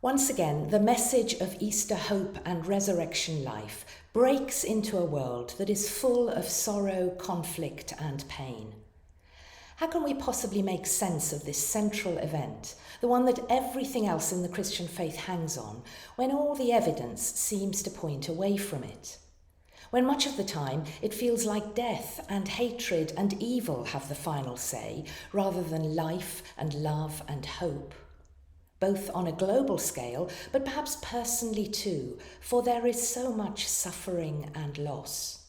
Once again, the message of Easter hope and resurrection life breaks into a world that is full of sorrow, conflict, and pain. How can we possibly make sense of this central event, the one that everything else in the Christian faith hangs on, when all the evidence seems to point away from it? When much of the time it feels like death and hatred and evil have the final say, rather than life and love and hope. Both on a global scale, but perhaps personally too, for there is so much suffering and loss.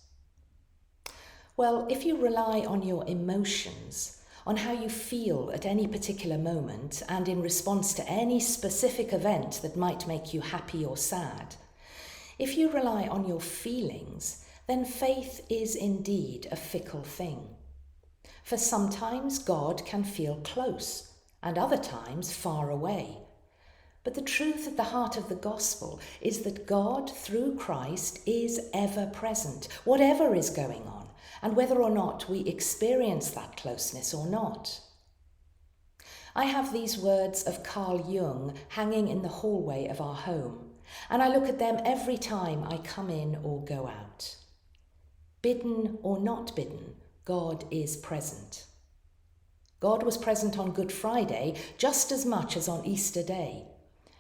Well, if you rely on your emotions, on how you feel at any particular moment and in response to any specific event that might make you happy or sad, if you rely on your feelings, then faith is indeed a fickle thing. For sometimes God can feel close, and other times far away. But the truth at the heart of the gospel is that God, through Christ, is ever present, whatever is going on, and whether or not we experience that closeness or not. I have these words of Carl Jung hanging in the hallway of our home, and I look at them every time I come in or go out. Bidden or not bidden, God is present. God was present on Good Friday just as much as on Easter Day.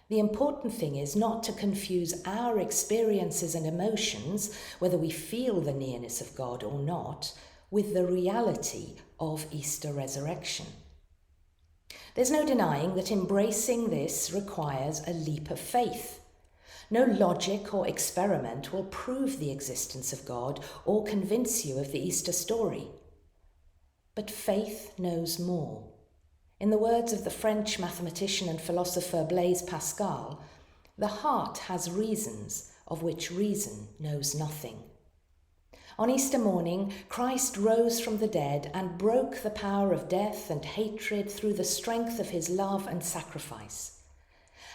The important thing is not to confuse our experiences and emotions, whether we feel the nearness of God or not, with the reality of Easter resurrection. There's no denying that embracing this requires a leap of faith. No logic or experiment will prove the existence of God or convince you of the Easter story. But faith knows more. In the words of the French mathematician and philosopher Blaise Pascal, the heart has reasons of which reason knows nothing. On Easter morning, Christ rose from the dead and broke the power of death and hatred through the strength of his love and sacrifice.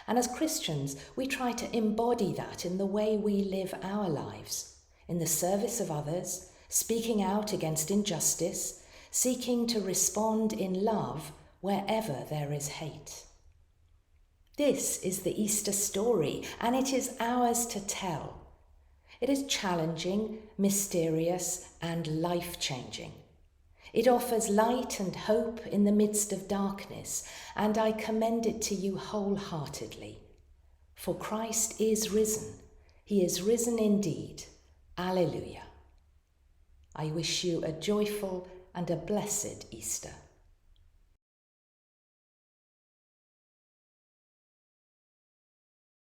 And as Christians, we try to embody that in the way we live our lives, in the service of others, speaking out against injustice, seeking to respond in love wherever there is hate. This is the Easter story, and it is ours to tell. It is challenging, mysterious, and life-changing. It offers light and hope in the midst of darkness, and I commend it to you wholeheartedly. For Christ is risen. He is risen indeed. Alleluia. I wish you a joyful and a blessed Easter.